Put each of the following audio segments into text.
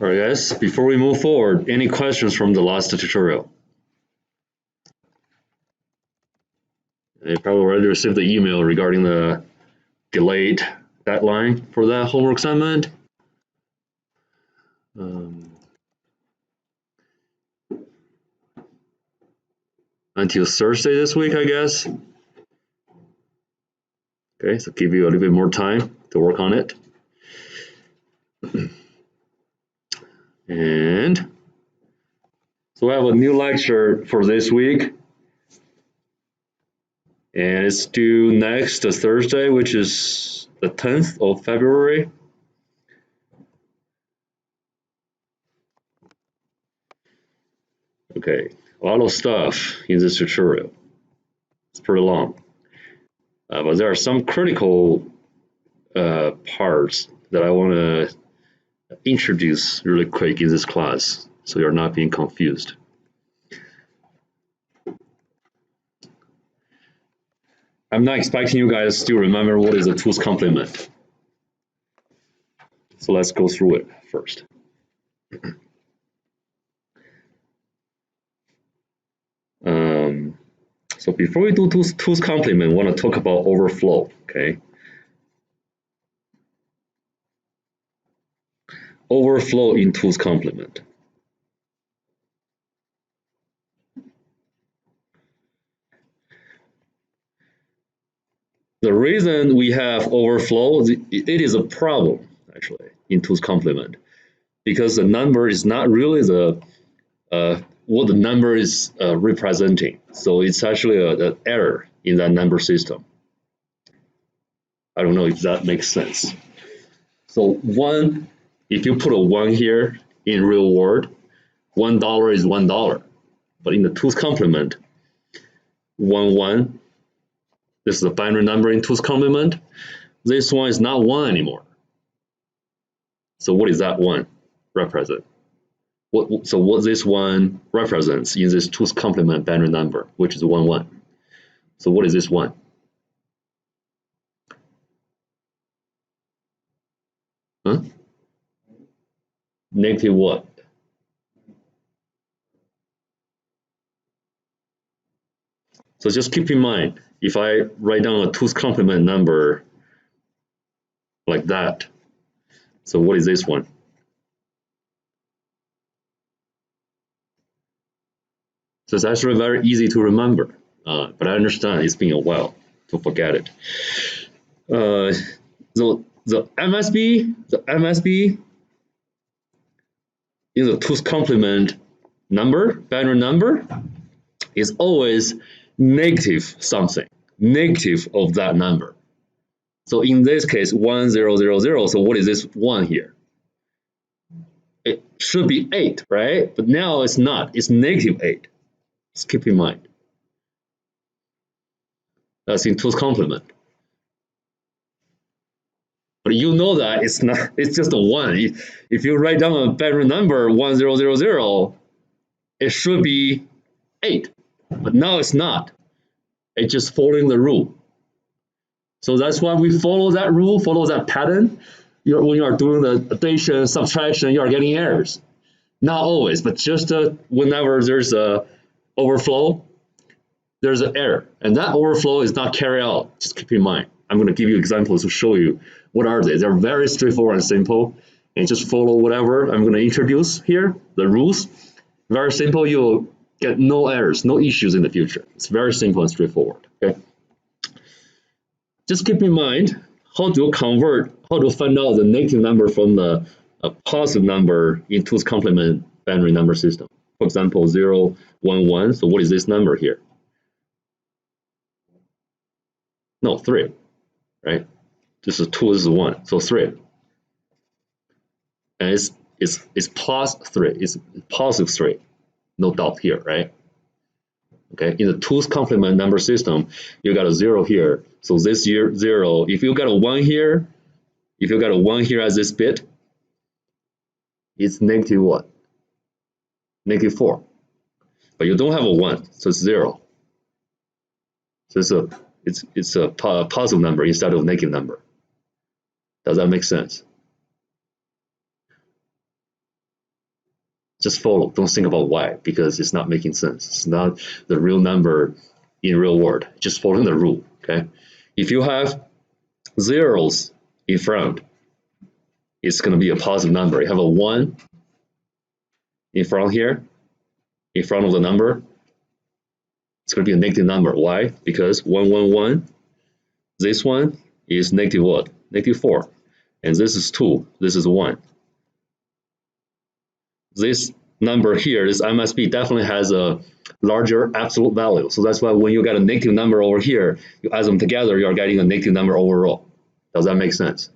All right, guys, before we move forward, any questions from the last tutorial? You probably already received the email regarding the delayed deadline for that homework assignment. Until Thursday this week, I guess. Okay, so give you a little bit more time to work on it. And so we have a new lecture for this week. And it's due next Thursday, which is the 10th of February. Okay, a lot of stuff in this tutorial. It's pretty long. But there are some critical parts that I want to introduce really quick in this class, so you're not being confused. I'm not expecting you guys to remember what is a two's complement. So let's go through it first. So before we do two's complement, I want to talk about overflow, okay? Overflow in two's complement. The reason we have overflow, it is a problem actually in two's complement, because the number is not really the what the number is representing. So it's actually an error in that number system. I don't know if that makes sense. So one, if you put a 1 here in real world, $1 is $1. But in the two's complement, 1, 1, this is a binary number in two's complement. This one is not 1 anymore. So what is that 1 represent? So what this one represents in this two's complement binary number, which is 1, 1. So what is this 1? Huh? Negative what? So just keep in mind, if I write down a two's complement number like that, so what is this one? So it's actually very easy to remember, but I understand it's been a while to forget it. The MSB in the two's complement number, binary number, is always negative something, negative of that number. So in this case, 1, 0, 0, 0. So what is this 1 here? It should be 8, right? But now it's not. It's negative 8. Just keep in mind. That's in two's complement. But you know that it's not. It's just a 1. If you write down a binary number 1, 0, 0, 0, it should be 8. But now it's not. It's just following the rule. So that's why we follow that rule, follow that pattern. When you are doing the addition, subtraction, you are getting errors. Not always, but just whenever there's a overflow, there's an error. And that overflow is not carried out. Just keep in mind. I'm going to give you examples to show you what are they. They're very straightforward and simple. And just follow whatever I'm going to introduce here, the rules. Very simple. You'll get no errors, no issues in the future. It's very simple and straightforward. Okay. Just keep in mind how to find out the negative number from the positive number in two's complement binary number system. For example, 0, 1, 1. So what is this number here? No, 3, right? This is 2, this is 1, so 3. And it's plus 3, it's positive 3. No doubt here, right? Okay, in the two's complement number system, you got a 0 here. So this 0, if you got a 1 here, if you got a 1 here as this bit, it's negative what? Negative 4. But you don't have a 1, so it's 0. So it's a positive number instead of a negative number. Does that make sense? Just follow. Don't think about why, because it's not making sense. It's not the real number in real world. Just following the rule. Okay. If you have zeros in front, it's going to be a positive number. You have a 1 in front here, in front of the number, it's going to be a negative number. Why? Because 1, 1, 1, this one is negative what? Negative 4. And this is 2, this is 1. This number here, this MSB, definitely has a larger absolute value. So that's why when you get a negative number over here, you add them together, you are getting a negative number overall. Does that make sense?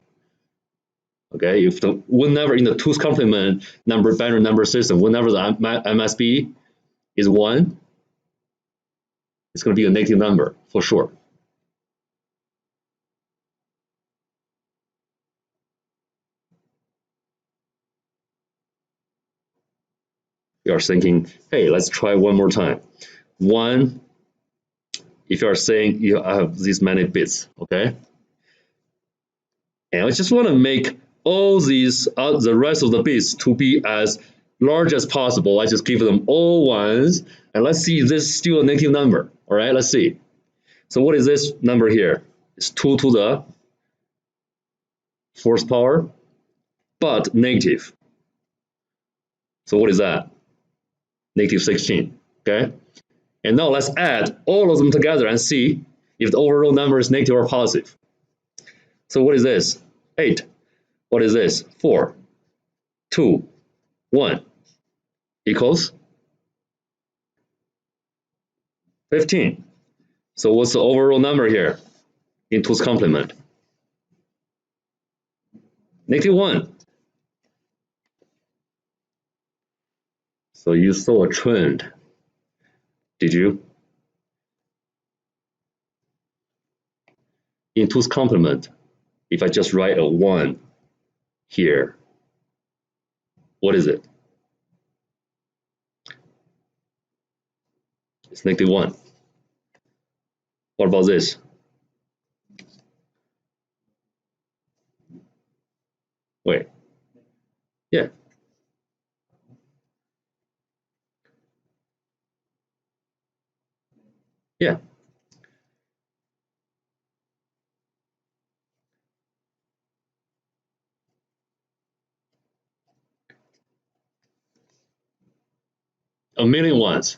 Okay, if whenever in the 2's complement binary number system, whenever the MSB is 1, it's going to be a negative number for sure. You are thinking, hey, let's try one more time. 1, if you are saying you have these many bits, okay? And I just want to make all these, the rest of the bits to be as large as possible. I just give them all 1s, and let's see if this is still a negative number. All right, let's see. So what is this number here? It's 2 to the 4th power, but negative. So what is that? Negative 16, okay? And now let's add all of them together and see if the overall number is negative or positive. So what is this? 8. What is this? 4, 2, 1 equals 15. So what's the overall number here in 2's complement? Negative 1. So you saw a trend, did you? In 2's complement, if I just write a 1 here, what is it? It's negative 1. What about this? Wait. Yeah. Yeah. A million 1s.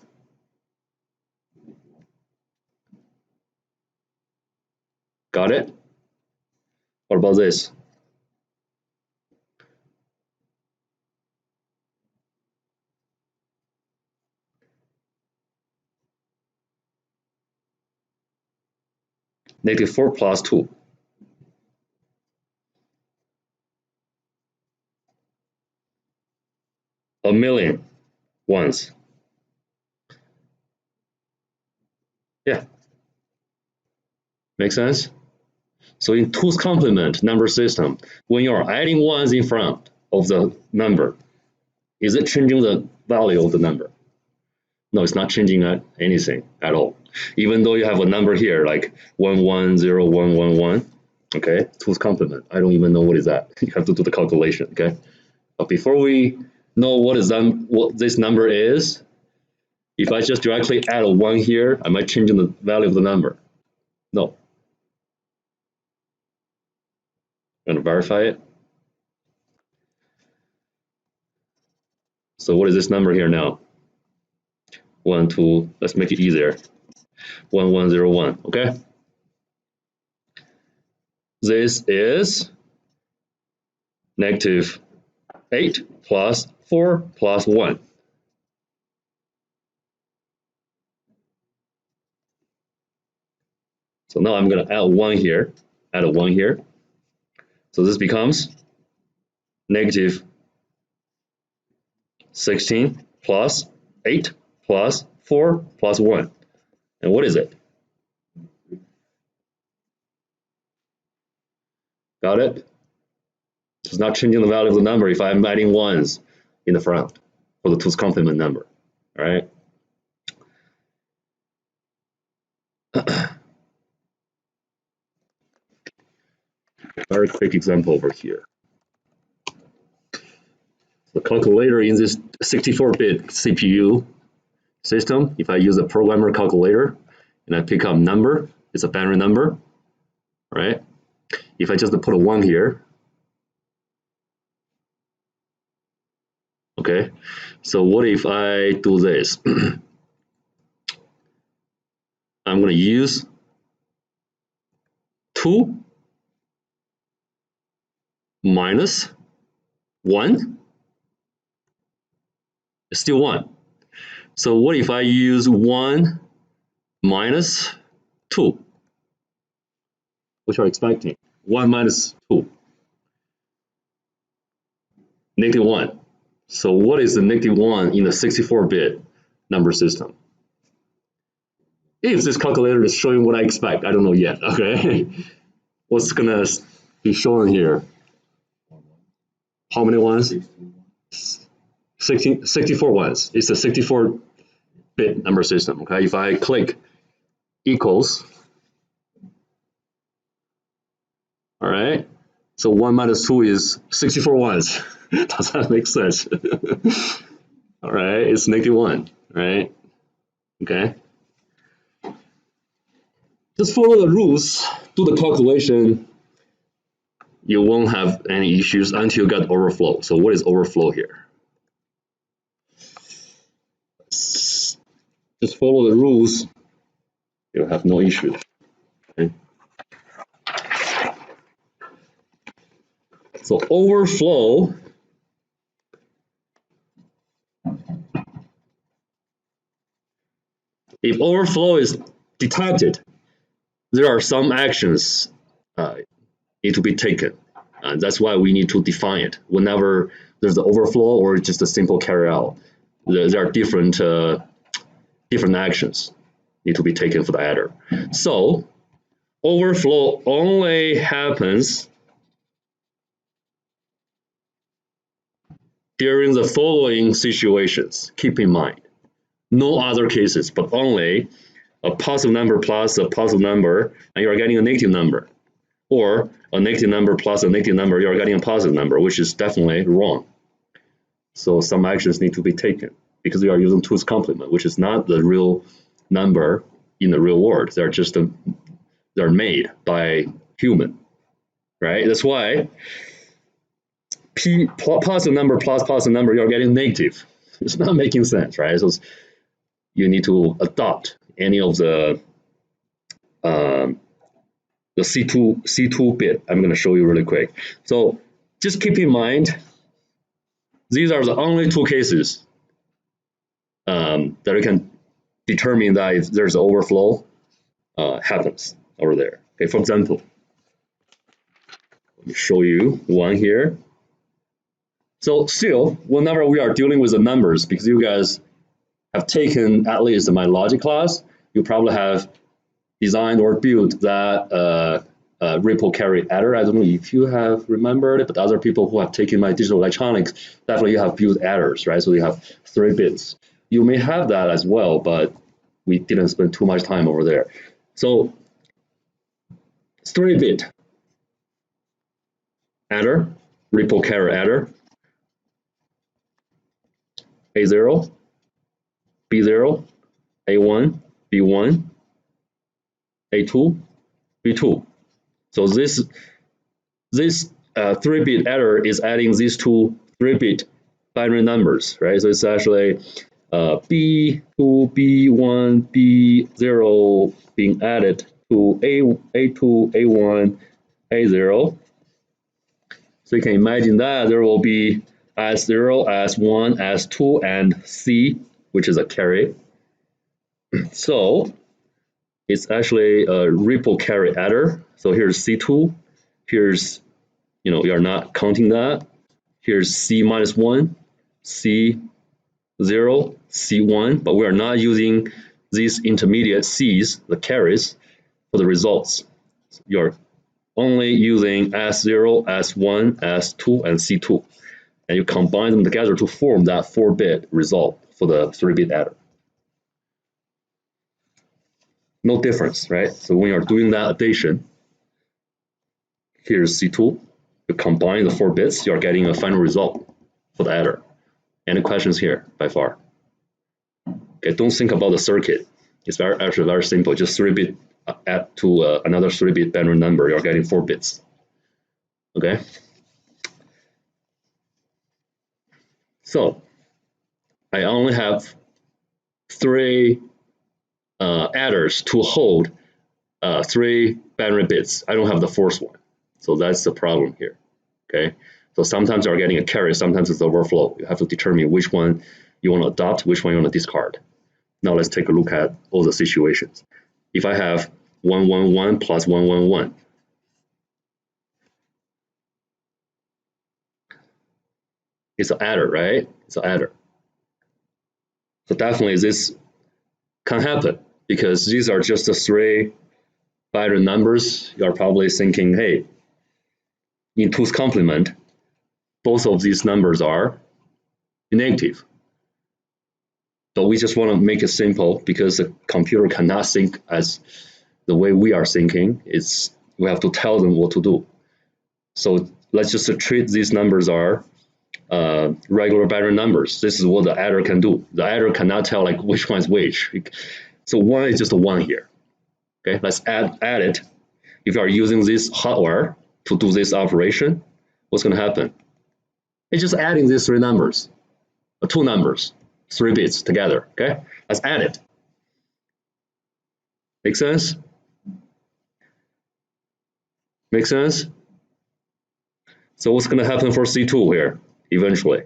Got it? What about this? Negative 4 plus 2. A million 1s. Yeah. Make sense? So in 2's complement number system, when you are adding 1s in front of the number, is it changing the value of the number? No, it's not changing anything at all. Even though you have a number here like 110111, okay, 2's complement. I don't even know what is that. You have to do the calculation, okay? But before we know what this number is, if I just directly add a 1 here, am I changing the value of the number? No. I'm going to verify it. So what is this number here now? 1, 2, let's make it easier. 1101, okay? This is negative 8 plus 4 plus 1. So now I'm going to add 1 here, add a 1 here. So this becomes negative 16 plus 8 plus 4 plus 1. And what is it? Got it? It's not changing the value of the number if I'm adding 1s in the front for the 2's complement number. All right? Very quick example over here. The calculator in this 64-bit CPU system, if I use a programmer calculator and I pick up number, it's a binary number, right? If I just put a 1 here, okay, so what if I do this? I'm going to use 2 minus 1, it's still 1. So what if I use 1 minus 2? What you're expecting? 1 minus 2. Negative 1. So what is the negative 1 in the 64-bit number system? If this calculator is showing what I expect, I don't know yet, okay? What's gonna be shown here? How many ones? 64 ones. It's a 64-bit number system, okay? If I click equals, all right? So 1 minus 2 is 64 ones. Does that make sense? All right, it's negative 1, right? Okay. Just follow the rules, do the calculation. You won't have any issues until you get overflow. So what is overflow here? Just follow the rules. You'll have no issue. Okay. So overflow if overflow is detected, there are some actions need to be taken. That's why we need to define it. Whenever there's the overflow or just a simple carry out, there are different actions need to be taken for the adder. So overflow only happens during the following situations. Keep in mind, no other cases, but only a positive number plus a positive number, and you're getting a negative number. Or a negative number plus a negative number, you're getting a positive number, which is definitely wrong. So some actions need to be taken because we are using 2's complement, which is not the real number in the real world. They're just they're made by human, right? That's why positive number plus positive number, you're getting negative. It's not making sense, right? So you need to adopt any of the C2 bit. I'm going to show you really quick. So just keep in mind, these are the only 2 cases that we can determine that if there's overflow happens over there. Okay, for example, let me show you one here. So still, whenever we are dealing with the numbers, because you guys have taken at least my logic class, you probably have designed or built that ripple carry adder. I don't know if you have remembered it, but other people who have taken my digital electronics, definitely you have built adders, right? So you have 3 bits. You may have that as well, but we didn't spend too much time over there. So 3-bit adder, ripple carry adder, A0, B0, A1, B1, A2, B2. So this 3-bit adder is adding these 2 3-bit binary numbers, right? So it's actually B2, B1, B0 being added to A2, A1, A0. So you can imagine that there will be S0, S1, S2, and C, which is a carry. So it's actually a ripple carry adder. So here's C2, here's, you're not counting that. Here's C minus 1, C0, C1, but we are not using these intermediate C's, the carries, for the results. You're only using S0, S1, S2, and C2. And you combine them together to form that 4-bit result for the 3-bit adder. No difference, right? So when you're doing that addition, here's C2. You combine the 4 bits, you're getting a final result for the adder. Any questions here by far? Okay, don't think about the circuit. It's actually very simple. Just 3-bit add to another 3-bit binary number. You're getting 4 bits. Okay. So I only have 3 adders to hold 3 binary bits. I don't have the 4th one. So that's the problem here. Okay. So sometimes you're getting a carry, sometimes it's overflow. You have to determine which one you want to adopt, which one you want to discard. Now let's take a look at all the situations. If I have 111 plus 111, it's an adder, right? It's an adder. So definitely this can happen because these are just the 3 binary numbers. You are probably thinking, hey, in 2's complement, both of these numbers are negative. But we just want to make it simple because the computer cannot think as the way we are thinking. We have to tell them what to do. So let's just treat these numbers are regular binary numbers. This is what the adder can do. The adder cannot tell like which one is which. So 1 is just a 1 here. Okay, let's add it. If you are using this hardware to do this operation, what's going to happen? It's just adding these 3 numbers, 2 numbers, 3 bits together. Okay, let's add it. Make sense? Make sense? So what's going to happen for C2 here eventually?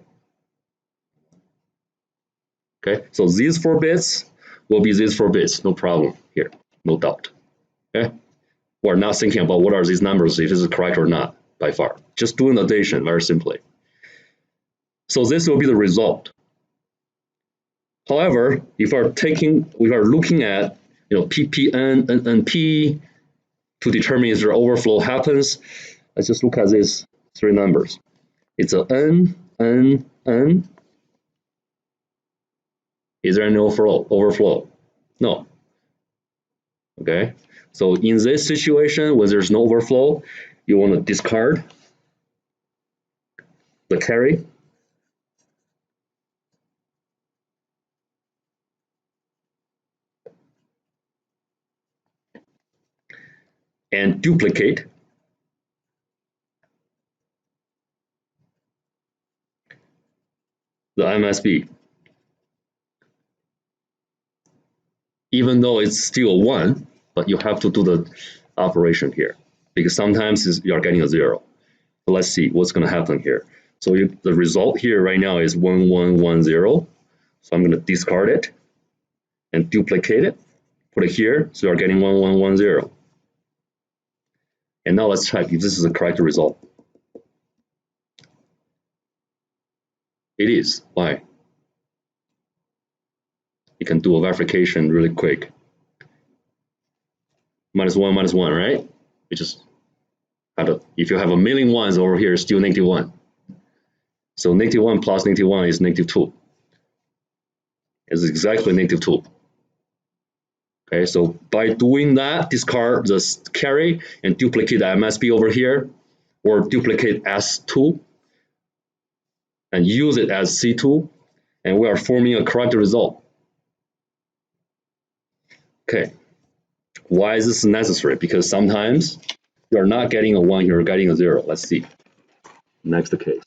Okay, so these 4 bits will be these 4 bits, no problem here, no doubt. Okay, we're not thinking about what are these numbers, if this is correct or not, by far. Just doing addition very simply. So this will be the result. However, if we are looking at PPN and NP to determine if the overflow happens, let's just look at these 3 numbers. It's a N. Is there any overflow? No. Okay. So in this situation, when there's no overflow, you want to discard the carry. And duplicate the MSB. Even though it's still 1, but you have to do the operation here because sometimes you're getting a 0. So let's see what's going to happen here. So the result here right now is 1110. So I'm going to discard it and duplicate it, put it here, so you're getting 1110. And now let's check if this is the correct result. It is. Why? You can do a verification really quick. -1, right? We just have if you have a million ones over here, it's still -1. So -1 plus -1 is -2. It's exactly -2. Okay, so by doing that, discard the carry and duplicate the MSB over here, or duplicate S2 and use it as C2, and we are forming a correct result. Okay, why is this necessary? Because sometimes you're not getting a 1, you're getting a 0. Let's see. Next case.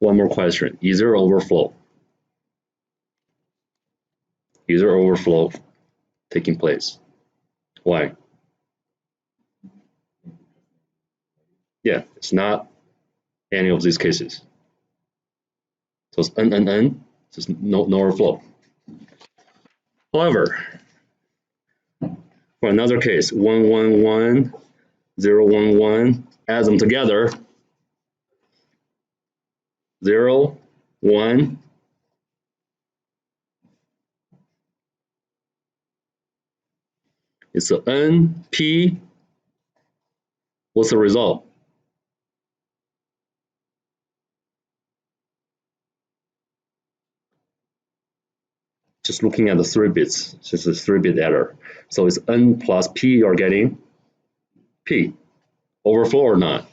One more question. Is there overflow? Is there overflow taking place? Why? Yeah, it's not any of these cases. So it's N, just no overflow. However, for another case, 111, 011, add them together, 0, 1, it's a N, P. What's the result? just looking at the 3 bits, just a 3-bit adder. So it's n plus p, you're getting p. Overflow or not?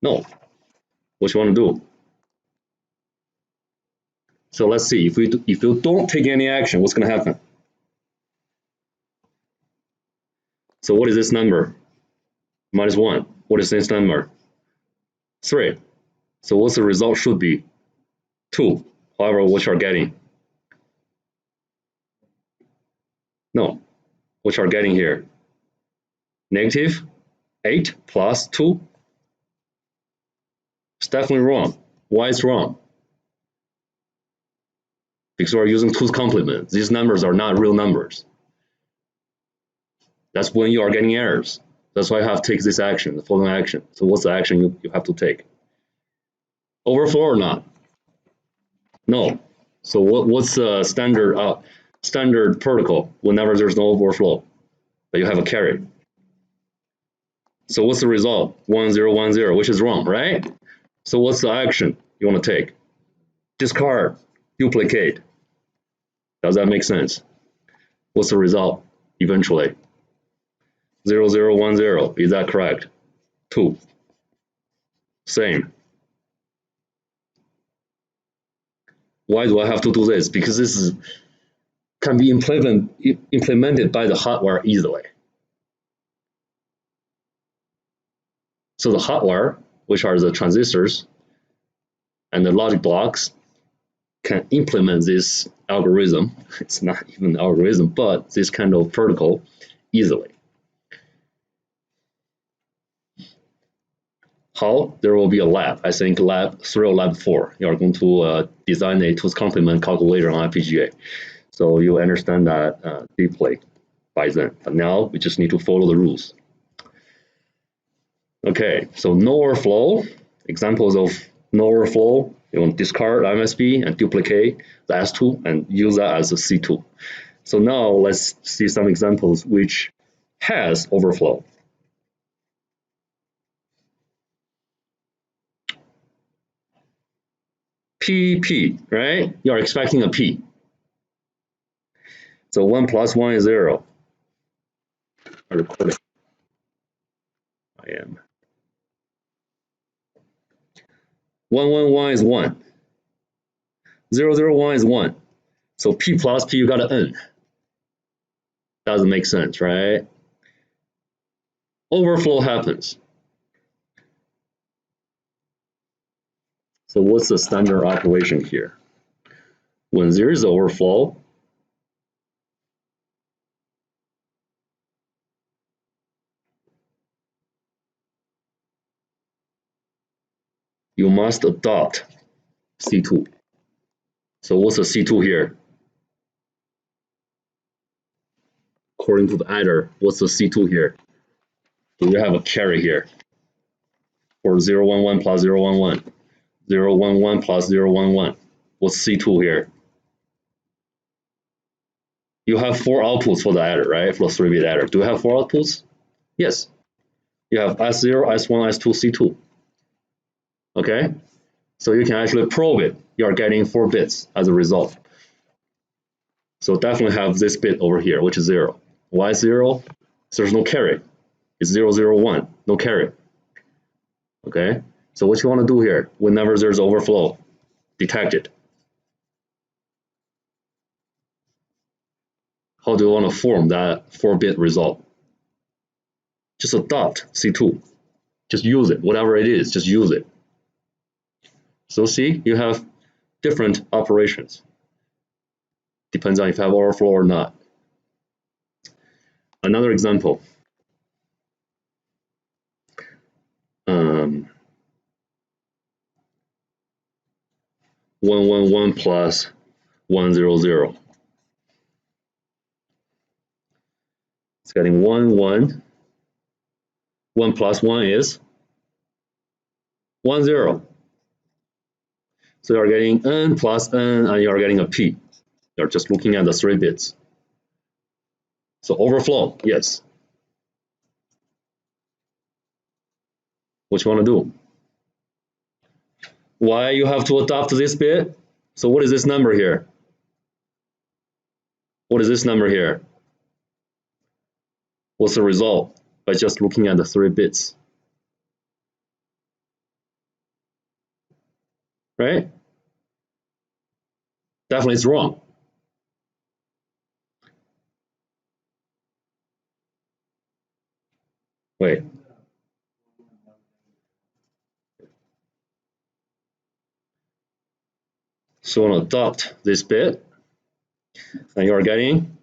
No. What you want to do? So let's see, if you don't take any action, what's going to happen? So what is this number? -1. What is this number? 3. So what's the result should be? 2. However, what you're getting? No. What you're getting here? -8 plus 2? It's definitely wrong. Why it's wrong? Because we're using 2's complement. These numbers are not real numbers. That's when you are getting errors. That's why you have to take this action, the following action. So what's the action you have to take? Overflow or not? No. So what's the standard protocol whenever there's no overflow? But you have a carry. So what's the result? 1 0 1 0, which is wrong, right? So what's the action you want to take? Discard, duplicate. Does that make sense? What's the result eventually? 0 0 1 0. Is that correct? 2. Same. Why do I have to do this? Because this can be implemented by the hardware easily. So the hardware, which are the transistors and the logic blocks, can implement this algorithm. It's not even an algorithm, but this kind of protocol easily. How? There will be a lab. I think lab 3 or lab 4. You are going to design a 2's complement calculator on FPGA. So you understand that deeply by then. But now we just need to follow the rules. Okay, so no overflow. Examples of no overflow. You want to discard MSB and duplicate the S2 and use that as a C2. So now let's see some examples which has overflow. P, right? You're expecting a P. So 1 plus 1 is 0. I'm recording. I am. 1 1 1 is 1. 0 0 1 is 1. So P plus P, you got an N. Doesn't make sense, right? Overflow happens. So what's the standard operation here? When there is overflow, you must adopt C2. So what's the C2 here? According to the adder, what's the C2 here? Do we have a carry here? For 0 1 1 plus 0 1 1. 0 1 1 plus 0 1 1. What's C2 here? You have 4 outputs for the adder, right? For the 3-bit adder. Do you have 4 outputs? Yes. You have S0, S1, S2, C2. Okay? So you can actually probe it. You are getting 4 bits as a result. So definitely have this bit over here, which is 0. Why 0? So there's no carry. It's 0 0 1, no carry. Okay? So what you want to do here, whenever there's overflow, detect it. How do you want to form that 4-bit result? Just adopt C2. Just use it, whatever it is, just use it. So see, you have different operations. Depends on if you have overflow or not. Another example. 1 1 1 plus 1 0 0. It's getting 1 1. 1 plus 1 is 1 0. So you're getting n plus n and you're getting a p. You're just looking at the 3 bits. So overflow, yes. What you want to do? Why you have to adopt this bit? So what is this number here? What is this number here? What's the result by just looking at the 3 bits? Right? Definitely it's wrong. Wait. So I'm going to adopt this bit, and you are getting,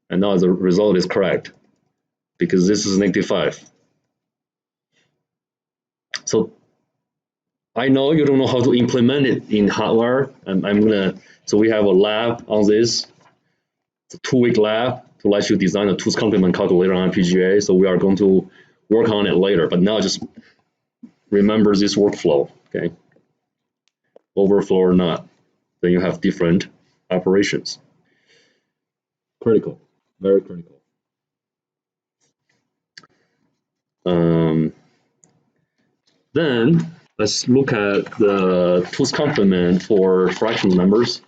and now the result is correct because this is -5. So I know you don't know how to implement it in hardware, and so we have a lab on this. It's a 2-week lab to let you design a tooth complement calculator on FPGA. So we are going to work on it later, but now just remember this workflow, okay? Overflow or not, then you have different operations. Critical, very critical. Then let's look at the tooth complement for fractional numbers.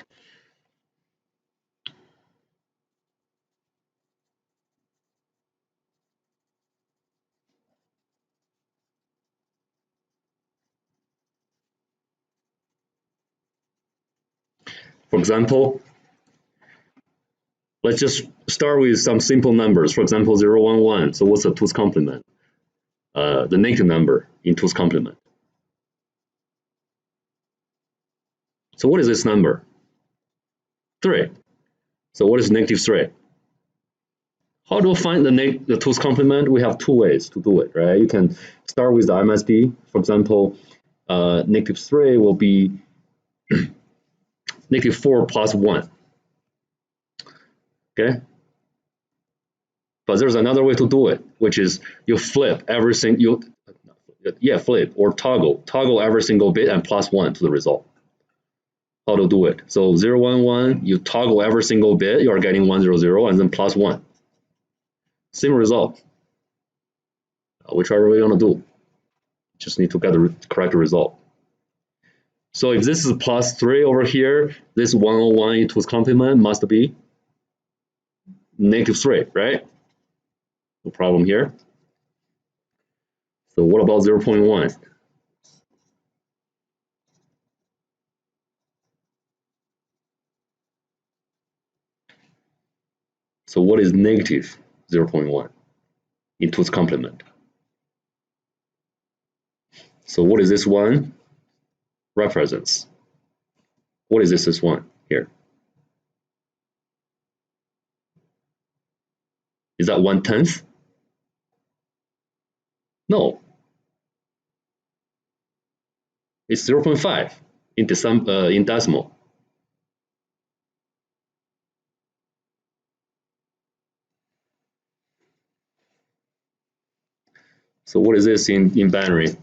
For example, let's just start with some simple numbers. For example, 0, 1, 1. So what's the tooth complement? The negative number in tooth complement. So what is this number? 3. So what is -3? How do we find the tooth complement? We have 2 ways to do it, right? You can start with the MSB. For example, -3 will be -4 plus 1. Okay? But there's another way to do it, which is you flip everything, flip or toggle every single bit and plus 1 to the result. How to do it? So 0, 1, 1, you toggle every single bit, you are getting 1, 0, 0, and then plus 1. Same result. Whichever way you want to do. Just need to get the correct result. So if this is +3 over here, this 101 in tooth complement must be -3, right? No problem here. So what about 0.1? So what is -0.1 in tooth complement? So what is this one represents? What is this one here? Is that 1/10? No. It's 0.5 in decimal. So what is this in binary?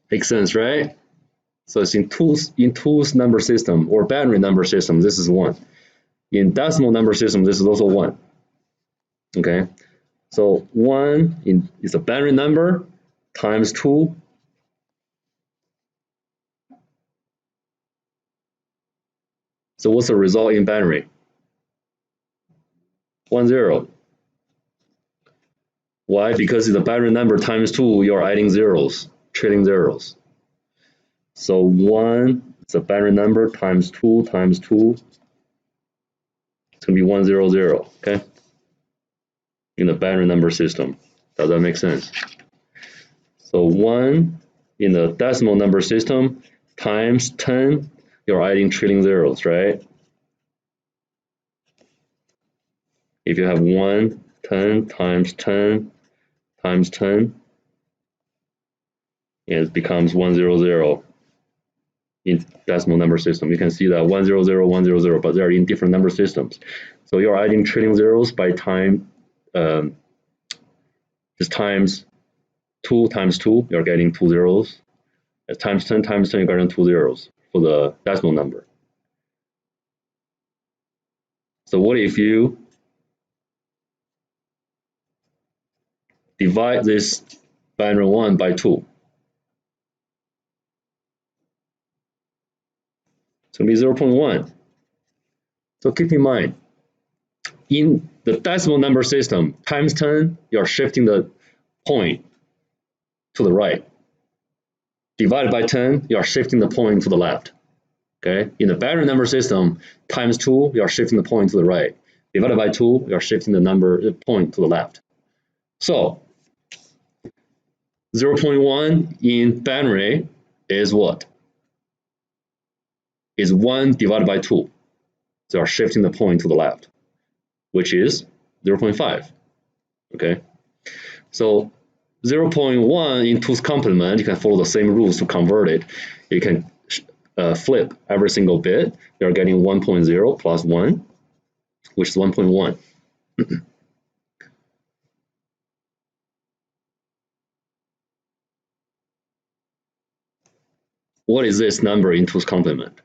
Makes sense, right? So it's in tooth number system or binary number system, this is 1. In decimal number system, this is also 1. Okay, so 1 is a binary number times 2. So what's the result in binary? 1, 0. Why? Because it's a binary number times 2, you're adding zeros, trailing zeros. So 1 is a binary number times 2 times 2. It's going to be 1, 0, 0, okay? In the binary number system. Does that make sense? So 1 in the decimal number system times 10, you're adding trailing zeros, right? If you have 1, 10 times 10 times 10, it becomes 1, 0, 0 in decimal number system. You can see that 1, 0, 0, 1, 0, 0, but they're in different number systems. So you're adding trailing zeros by time, just times 2 times 2, you're getting 2 zeros. Times 10 times 10, you're getting 2 zeros. for the decimal number. So what if you divide this binary 1 by 2? It's going to be 0.1. So keep in mind, in the decimal number system, times 10, you're shifting the point to the right. Divided by 10, you're shifting the point to the left. Okay? In the binary number system, times 2, you're shifting the point to the right. Divided by 2, you're shifting the point to the left. So 0.1 in binary is what? Is 1 divided by 2. So you're shifting the point to the left, which is 0.5. Okay? So 0.1 in 2's complement, you can follow the same rules to convert it. You can flip every single bit. You're getting 1.0 plus 1, which is 1.1. What is this number in 2's complement?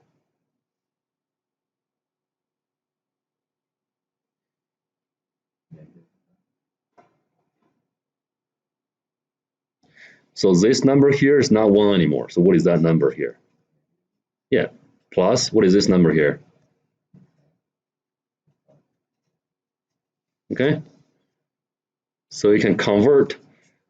So this number here is not 1 anymore. So what is that number here? Yeah, plus, what is this number here? Okay, so you can convert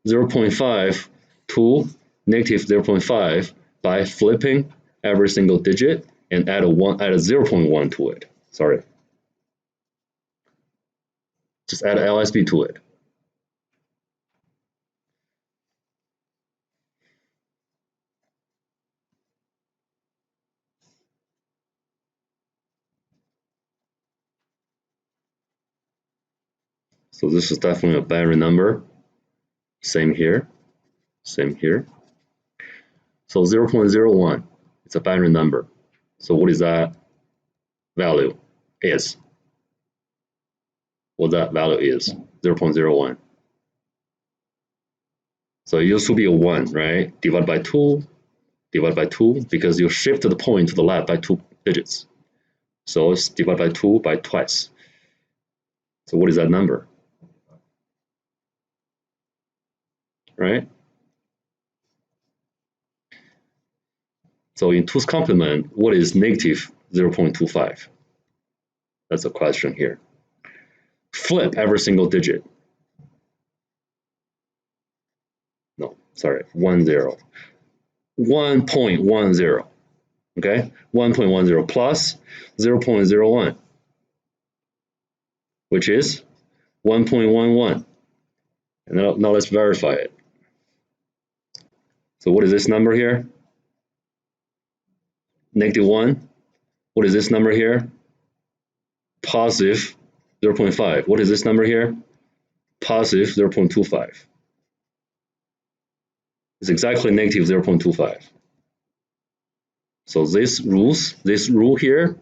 0.5 to negative 0.5 by flipping every single digit and add a 0.1 to it. Sorry. Just add LSB to it. So this is definitely a binary number. Same here. Same here. So 0.01, it's a binary number. So what is that value is? What that value is, 0.01. So it used to be a 1, right? Divided by 2, because you shifted the point to the left by 2 digits. So it's divided by 2 by twice. So what is that number? Right? So in 2's complement, what is negative 0.25? That's the question here. Flip every single digit. No, sorry, 1, 0. 1.10. Okay, 1.10 plus 0.01, which is 1.11. And now let's verify it. So what is this number here? Negative 1. What is this number here? Positive 0.5. What is this number here? Positive 0.25. It's exactly negative 0.25. So this rule here,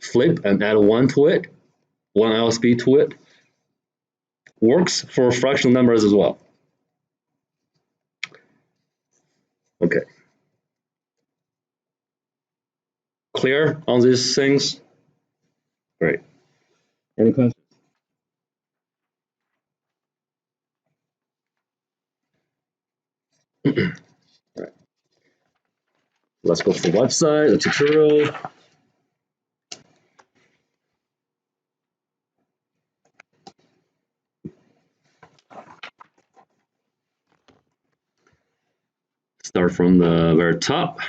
flip and add 1 to it, 1 LSB to it, works for fractional numbers as well. Okay. Clear on these things? Great. Any questions? All right. Let's go to the website, the tutorial. Start from the very top.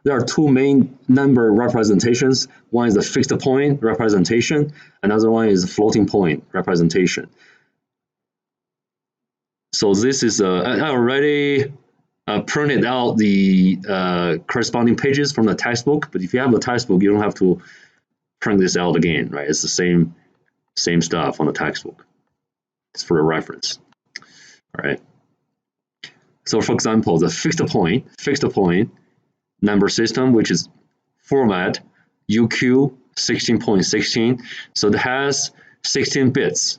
There are 2 main number representations. One is a fixed point representation. Another one is a floating point representation. So this is I already printed out the corresponding pages from the textbook. But if you have the textbook, you don't have to print this out again, right? It's the same stuff on the textbook. It's for a reference. All right. So for example, the fixed point number system, which is format UQ 16.16. So it has 16 bits.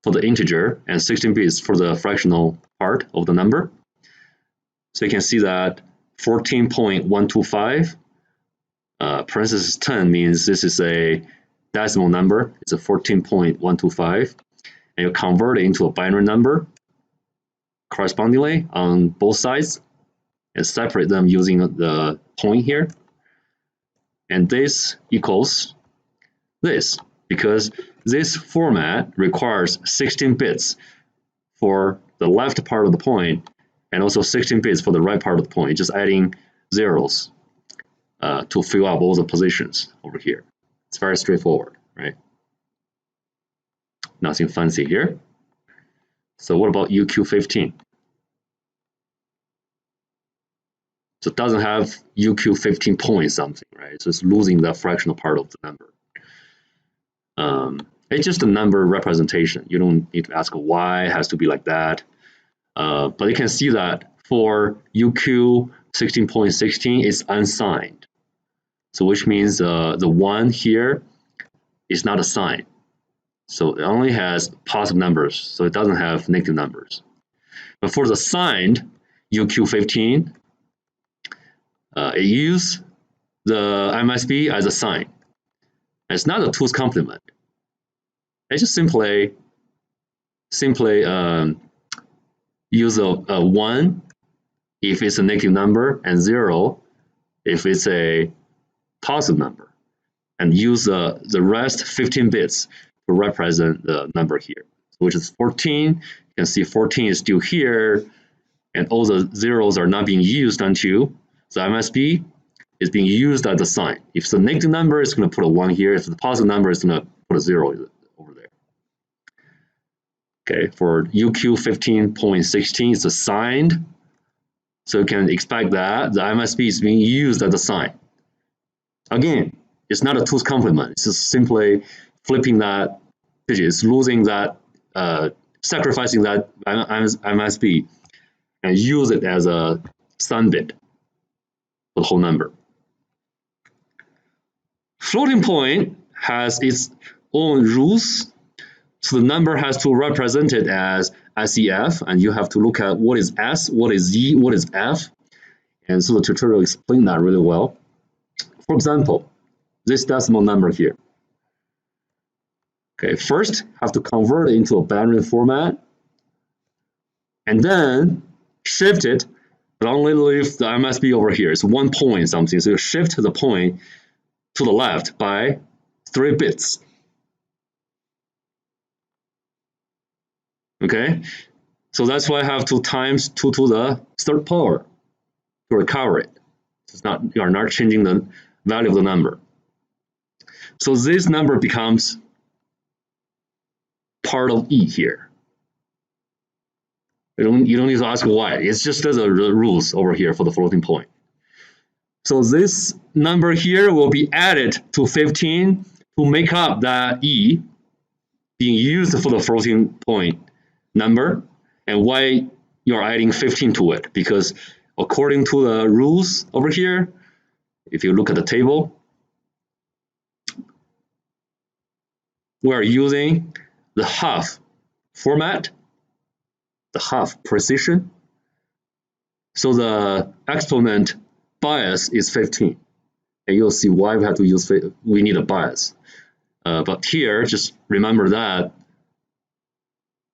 for the integer and 16 bits for the fractional part of the number. So you can see that 14.125 parentheses 10 means this is a decimal number. It's a 14.125, and you convert it into a binary number correspondingly on both sides and separate them using the point here. And this equals this, because this format requires 16 bits for the left part of the point and also 16 bits for the right part of the point, just adding zeros to fill up all the positions over here. It's very straightforward, right? Nothing fancy here. So what about UQ15? So it doesn't have UQ15 point something, right? So it's losing the fractional part of the number. It's just a number representation. You don't need to ask why it has to be like that. But you can see that for UQ 16.16, it's unsigned. So which means the 1 here is not a sign. So it only has positive numbers, so it doesn't have negative numbers. But for the signed UQ15, it uses the MSB as a sign. It's not a 2's complement. It's just simply use a 1 if it's a negative number and 0 if it's a positive number, and use the rest 15 bits to represent the number here, which is 14. You can see 14 is still here, and all the zeros are not being used until the MSB is being used as a sign. If it's a negative number, it's going to put a 1 here. If it's a positive number, it's going to put a 0 over there. Okay, for UQ 15.16, it's assigned. So you can expect that the MSB is being used as a sign. Again, it's not a 2's complement. It's just simply flipping that digit. It's losing that, sacrificing that MSB and use it as a sign bit for the whole number. Floating point has its own rules. So the number has to represent it as SEF, and you have to look at what is S, what is Z, what is F. And so the tutorial explains that really well. For example, this decimal number here. Okay, first have to convert it into a binary format, and then shift it, but only leave the MSB over here. It's 1 point something, so you shift the point to the left by 3 bits. Okay, so that's why I have to times 2 to the third power to recover it. It's not, you are not changing the value of the number. So this number becomes part of E here. You don't need to ask why. It's just the rules over here for the floating point. So this number here will be added to 15 to make up that E being used for the floating point number, and why you're adding 15 to it, because according to the rules over here, if you look at the table, we're using the half format, the half precision. So the exponent bias is 15, and you'll see why we have to use, we need a bias. But here, just remember that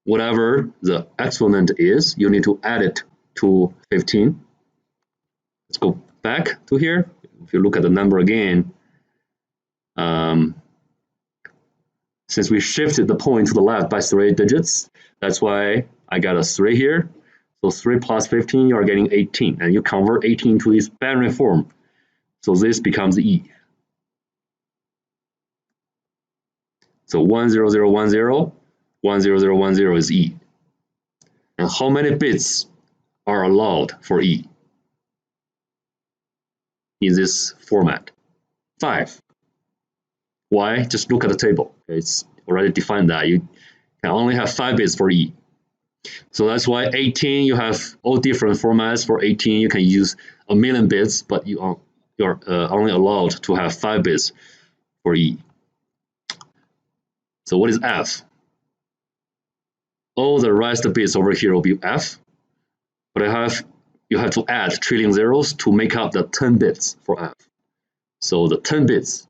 whatever the exponent is, you need to add it to 15. Let's go back to here. If you look at the number again, since we shifted the point to the left by 3 digits, that's why I got a 3 here. So 3 plus 15, you are getting 18, and you convert 18 to this binary form. So this becomes E. So 10010, 10010 is E. And how many bits are allowed for E in this format? 5. Why? Just look at the table. It's already defined that you can only have 5 bits for E. So that's why 18, you have all different formats. For 18, you can use 1,000,000 bits, but you're only allowed to have 5 bits for E. So what is F? all the rest bits over here will be F, but you have to add trailing zeros to make up the 10 bits for F. So the 10 bits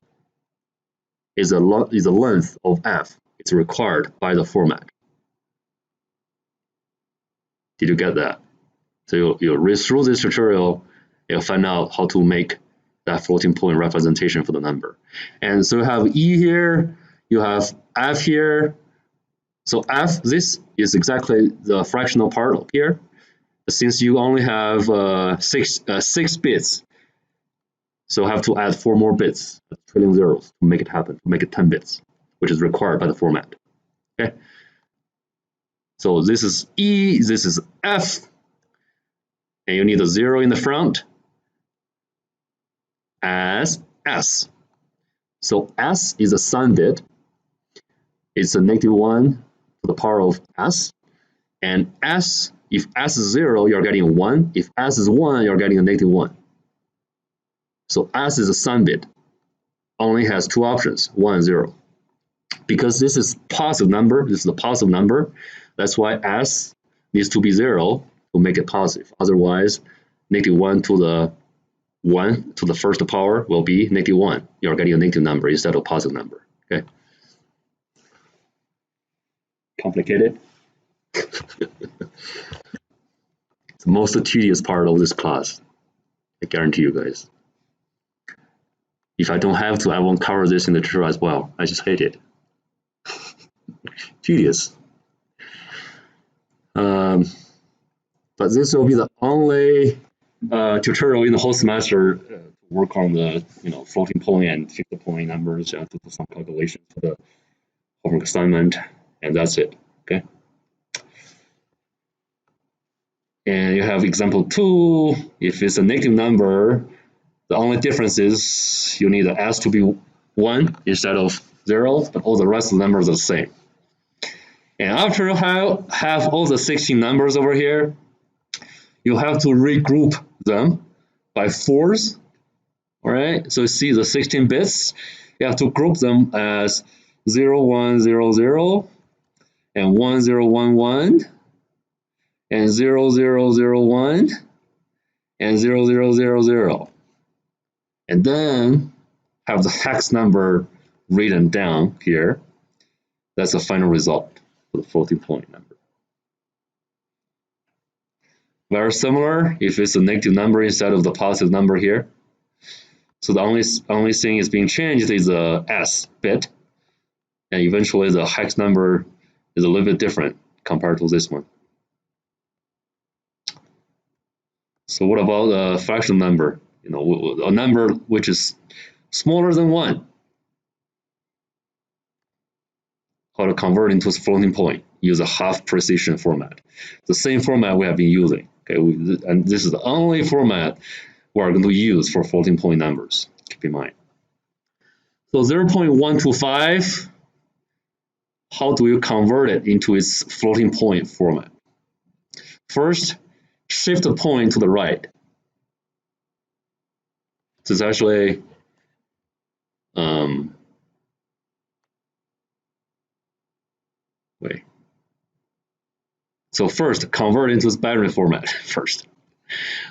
is the length of F. It's required by the format. Did you get that? So you'll read through this tutorial, you'll find out how to make that floating point representation for the number. And so you have E here, you have F here. So F, this is exactly the fractional part up here. Since you only have six bits, so I have to add 4 more bits, trailing zeros, to make it happen, to make it 10 bits, which is required by the format. Okay. So this is E, this is F, and you need a 0 in the front as S. So S is a sign bit. It's a -1 to the power of S. And S, if S is 0, you're getting a 1. If S is 1, you're getting a -1. So S is a sign bit. Only has 2 options, 1 and 0. Because this is positive number, this is a positive number, that's why S needs to be 0 to make it positive. Otherwise, -1 to the 1 to the first power will be -1. You're getting a negative number instead of a positive number. Okay. Complicated? It's the most tedious part of this class. I guarantee you guys. If I don't have to, I won't cover this in the tutorial as well. I just hate it. Tedious. But this will be the only tutorial in the whole semester to work on the floating point and fixed point numbers and to do some calculations for the homework assignment, and that's it. Okay. And you have example 2. If it's a negative number, the only difference is you need the S to be 1 instead of 0, but all the rest of the numbers are the same. And after you have all the 16 numbers over here, you have to regroup them by 4s. All right, so you see the 16 bits, you have to group them as 0, 1, 0, 0, and 1, 0, 1, 1, and 0, 0, 0, 1, and 0, 0, 0, 0. And then have the hex number written down here. That's the final result for the floating point number. Very similar if it's a negative number instead of the positive number here. So the only thing is being changed is the S bit, and eventually the hex number is a little bit different compared to this one. So what about the fractional number? A number which is smaller than 1. How to convert into a floating point? Use a half precision format. The same format we have been using. Okay, and this is the only format we're going to use for floating point numbers. Keep in mind. So 0.125. How do you convert it into its floating point format? First, shift the point to the right. This is actually wait. So first, convert into this binary format first.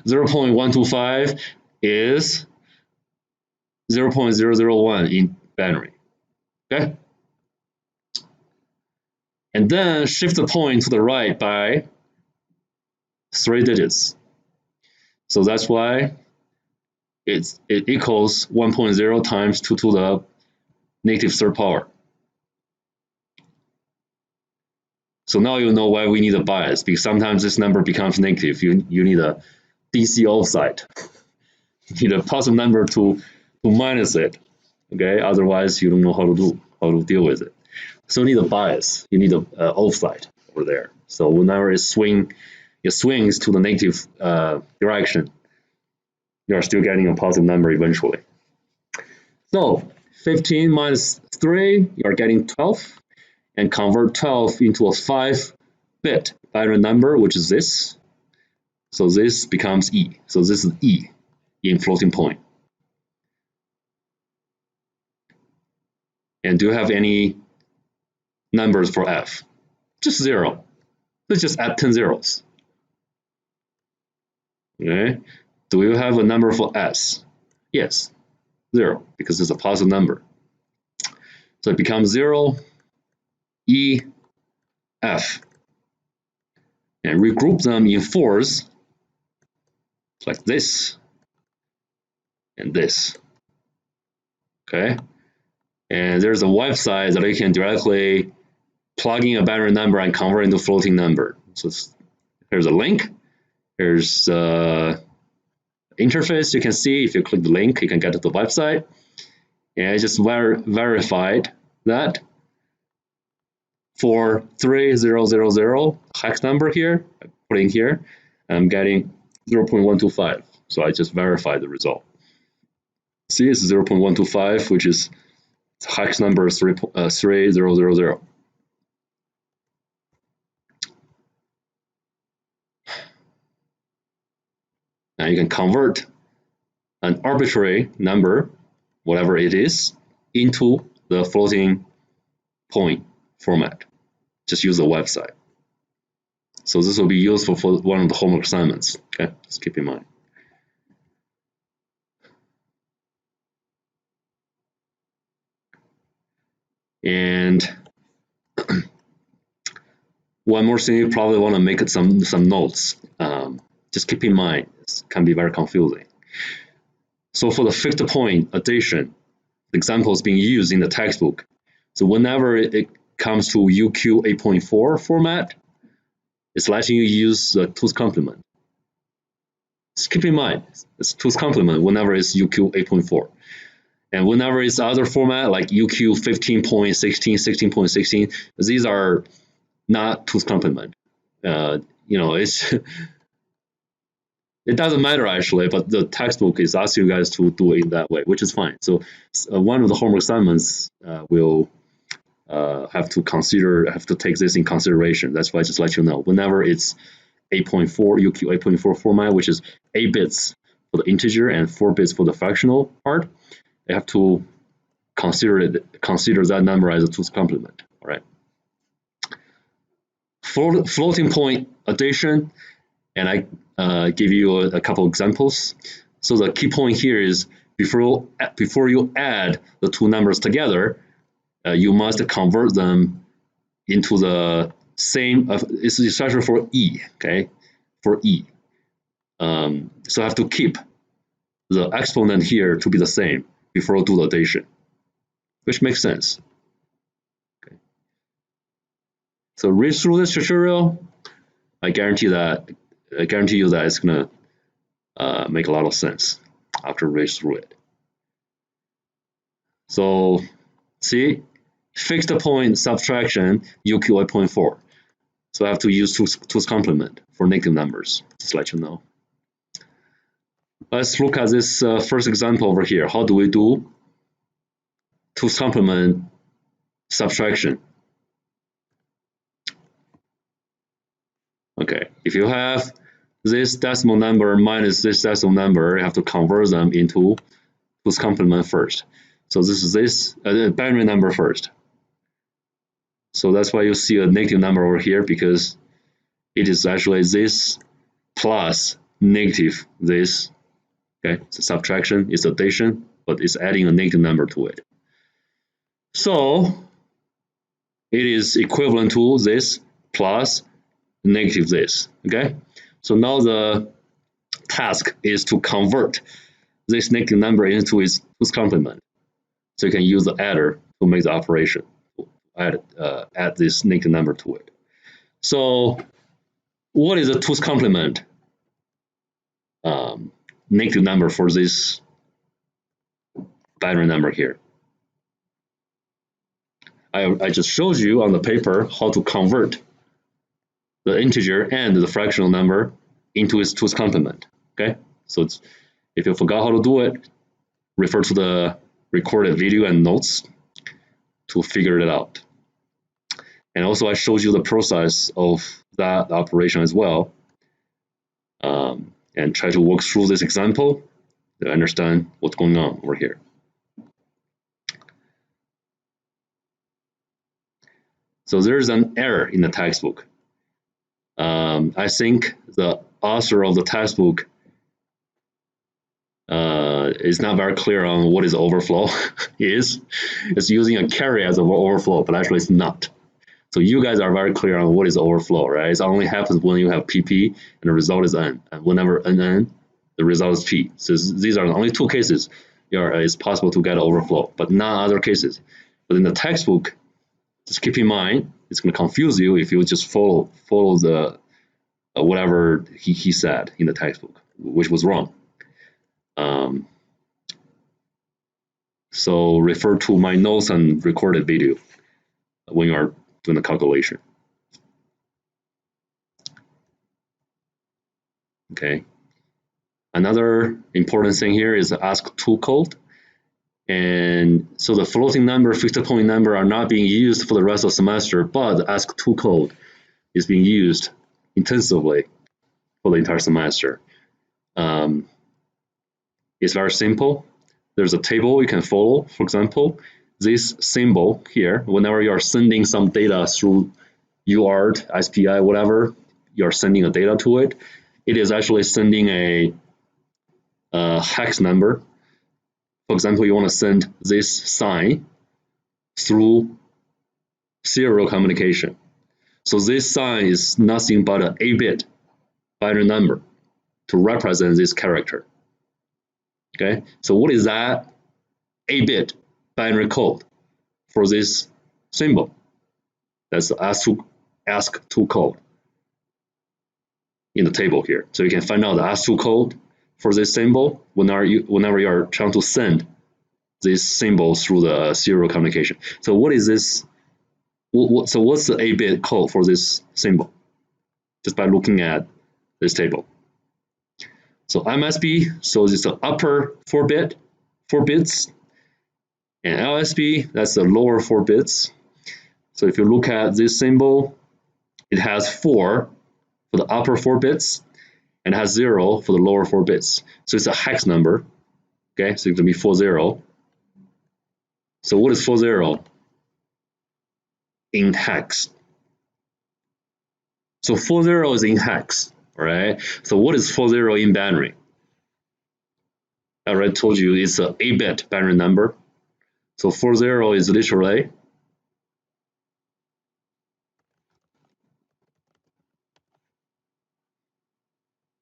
0.125 is 0.001 in binary. Okay? And then shift the point to the right by 3 digits. So that's why it equals 1.0 times 2 to the -3rd power. So now you know why we need a bias, because sometimes this number becomes negative. You need a DC offset. You need a positive number to minus it. Okay, otherwise you don't know how to deal with it. So you need a bias. You need an offset over there. So whenever it swings to the negative direction, you are still getting a positive number eventually. So 15 minus 3, you are getting 12. And convert 12 into a 5-bit binary number, which is this. So this becomes E. So this is E in floating point. And do you have any numbers for F? Just 0. Let's just add 10 zeros. Okay. Do you have a number for S? Yes, 0, because it's a positive number. So it becomes 0, E, F. And regroup them in 4s, like this and this. Okay. And there's a website that you can directly plug in a binary number and convert into floating number. So here's a link. Here's the interface. You can see if you click the link, you can get to the website. And I just verified that for 3000 hex number here, I put in here, I'm getting 0.125. So I just verified the result. See, it's 0.125, which is hex number 3000. Now you can convert an arbitrary number, whatever it is, into the floating point format. Just use the website. So this will be useful for one of the homework assignments. Okay, just keep in mind. And one more thing, you probably want to make some notes. Just keep in mind, it can be very confusing. So for the fixed point addition, the example is being used in the textbook. So whenever it comes to UQ 8.4 format, it's letting you use the two's complement. Just keep in mind, it's two's complement whenever it's UQ 8.4. And whenever it's other format like UQ 15.16, 16.16, these are not two's complement. It doesn't matter actually, but the textbook is asking you guys to do it that way, which is fine. So one of the homework assignments will have to take this in consideration. That's why I just let you know. Whenever it's 8.4, UQ 8.4 format, which is 8 bits for the integer and 4 bits for the fractional part, you have to consider that number as a two's complement. All right. Floating point addition, and I give you a couple examples. So the key point here is before you add the two numbers together, you must convert them into the same. It's especially for E. Okay, for E. So I have to keep the exponent here to be the same before I do the addition, which makes sense. Okay. So read through this tutorial. I guarantee you that it's gonna make a lot of sense after read through it. So see, fixed point subtraction UQ 8.4. So I have to use two's complement for negative numbers. Just let you know. Let's look at this first example over here. How do we do two's complement subtraction? Okay, if you have this decimal number minus this decimal number, you have to convert them into two's complement first. So this is this binary number first. So that's why you see a negative number over here, because it is actually this plus negative this. Okay, so subtraction is addition, but it's adding a negative number to it. So it is equivalent to this plus negative this. Okay, so now the task is to convert this negative number into its two's complement. So you can use the adder to make the operation, add this negative number to it. So what is the two's complement negative number for this binary number here? I just showed you on the paper how to convert the integer and the fractional number into its two's complement. Okay, so if you forgot how to do it, refer to the recorded video and notes to figure it out. And also I showed you the process of that operation as well, and try to walk through this example to understand what's going on over here. So there's an error in the textbook. I think the author of the textbook is not very clear on what is overflow is. It's using a carry as an overflow, but actually it's not. So you guys are very clear on what is overflow, right? It only happens when you have PP and the result is N. And whenever NN, the result is P. So these are the only two cases it's possible to get overflow, but not other cases. But in the textbook, just keep in mind, it's going to confuse you if you just follow the whatever he said in the textbook, which was wrong. So refer to my notes and recorded video when you are doing the calculation. Okay. Another important thing here is the ask-to code. And so the floating number, fixed point number are not being used for the rest of the semester, but the ask-to code is being used intensively for the entire semester. It's very simple. There's a table you can follow. For example, this symbol here, whenever you are sending some data through UART, SPI, whatever, you're sending a data to it, it is actually sending a hex number. For example, you want to send this sign through serial communication. So this sign is nothing but an 8-bit binary number to represent this character. Okay, so what is that 8-bit binary code for this symbol? That's the ask-to code in the table here. So you can find out the ask-to code for this symbol whenever you are trying to send this symbol through the serial communication. So what is this? So what's the 8-bit code for this symbol? Just by looking at this table. So MSB, so it's the upper 4 bits, and LSB, that's the lower 4 bits. So if you look at this symbol, it has 4 for the upper 4 bits, and it has 0 for the lower 4 bits. So it's a hex number. Okay, so it's gonna be 40. So what is 40 in hex? So 40 is in hex. All right. So what is 40 in binary? I already told you it's an 8-bit binary number. So 40 is literally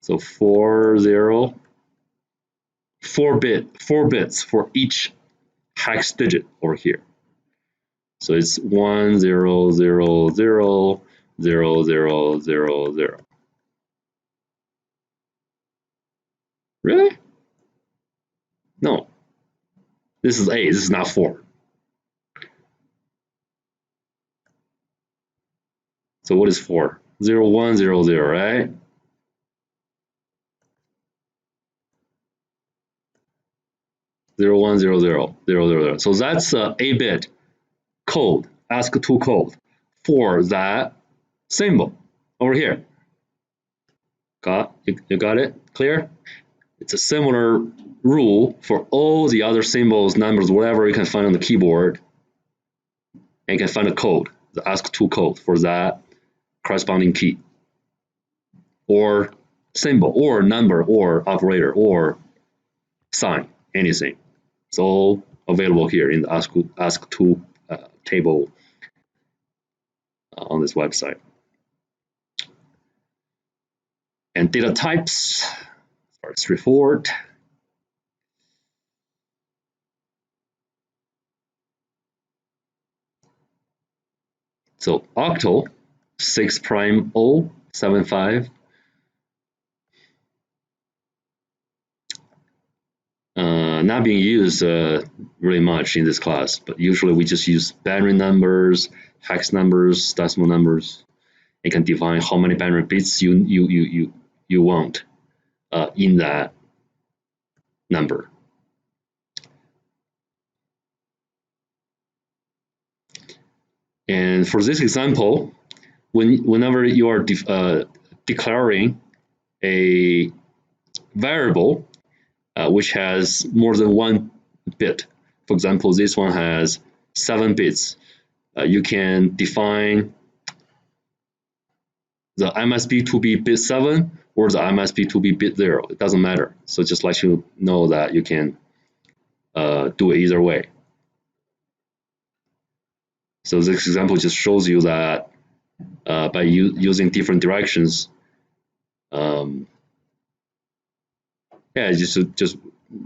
so 40, 4 bits for each hex digit over here. So it's 1 0 0 0 0 0 0 0. Really? No. This is 8. This is not 4. So what is 4? 0 1 0 0, right? Zero one zero zero zero zero zero. So that's a 8-bit code, ask-to code for that symbol over here. You got it? Clear? It's a similar rule for all the other symbols, numbers, whatever you can find on the keyboard. And you can find a code, the ask-to code for that corresponding key, or symbol, or number, or operator, or sign, anything. It's all available here in the ask-to table on this website. And data types are straightforward. So octal 6'075. Not being used really much in this class, but usually we just use binary numbers, hex numbers, decimal numbers. You can define how many binary bits you want in that number. And for this example, whenever you are declaring a variable which has more than 1 bit, for example, this one has 7 bits, you can define the MSB to be bit 7 or the MSB to be bit 0. It doesn't matter. So just let you know that you can do it either way. So this example just shows you that by using different directions, yeah, just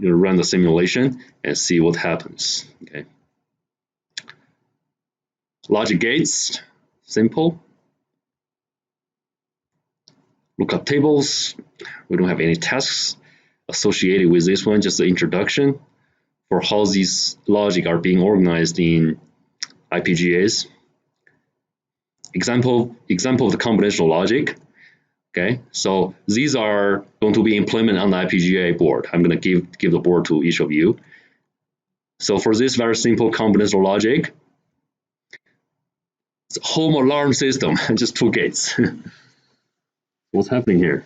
run the simulation and see what happens. Okay. Logic gates, simple. Lookup tables, we don't have any tasks associated with this one, just the introduction for how these logic are being organized in IPGAs. Example of the combinational logic. Okay, so these are going to be implemented on the IPGA board. I'm going to give the board to each of you. So for this very simple combinational logic, it's a home alarm system, just 2 gates. What's happening here?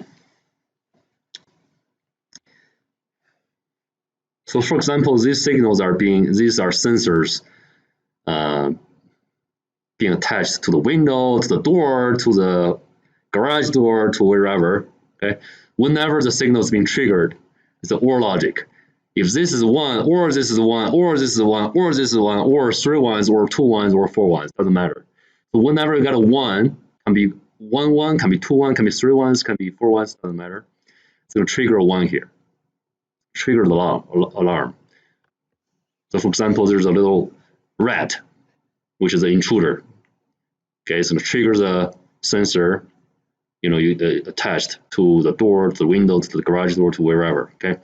So for example, these signals are these are sensors being attached to the window, to the door, to the garage door, to wherever. Okay, whenever the signal is being triggered, it's the OR logic. If this is 1, or this is 1, or this is 1, or this is 1, or 3 ones, or 2 ones, or 4 ones, doesn't matter. So whenever you got a 1, can be 1 1, can be 2 1, can be 3 ones, can be 4 ones, doesn't matter. It's going to trigger a 1 here. Trigger the alarm. So for example, there's a little rat, which is an intruder. Okay, so it triggers a sensor, attached to the door, to the window, to the garage door, to wherever. Okay,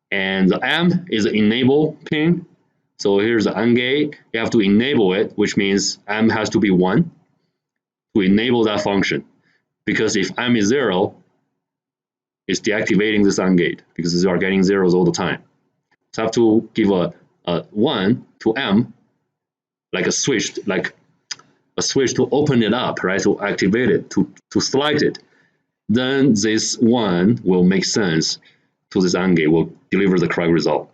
and the M is the enable pin. So here's the AND gate. You have to enable it, which means M has to be 1 to enable that function. Because if M is 0, it's deactivating this AND gate because you are getting zeros all the time. So I have to give a 1 to M, like a switch to open it up, right? To activate it, to select it. Then this 1 will make sense to this AND gate, will deliver the correct result.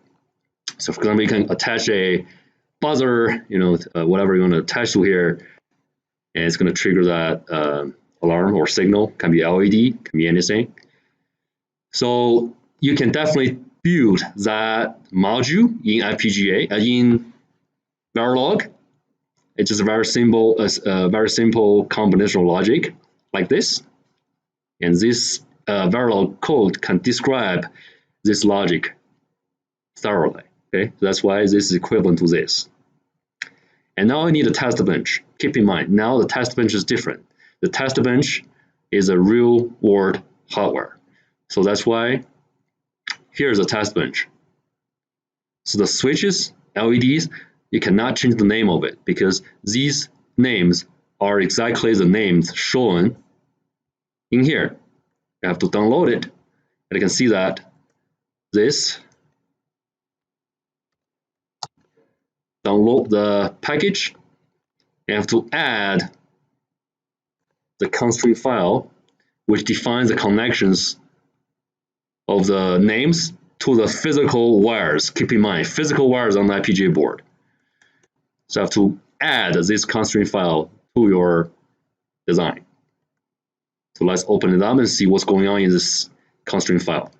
So for example, you can attach a buzzer, whatever you want to attach to here, and it's going to trigger that alarm or signal. Can be LED, can be anything. So you can definitely build that module in IPGA, in Verilog. It's just a very simple combinational logic like this. And this Verilog code can describe this logic thoroughly. Okay, so that's why this is equivalent to this. And now I need a test bench. Keep in mind, now the test bench is different. The test bench is a real world hardware. So that's why here's a test bench. So the switches, LEDs, you cannot change the name of it because these names are exactly the names shown in here. You have to download it, and you can see that this, download the package, you have to add the constraint file, which defines the connections of the names to the physical wires. Keep in mind, physical wires on the IPGA board. So I have to add this constraint file to your design. So let's open it up and see what's going on in this constraint file.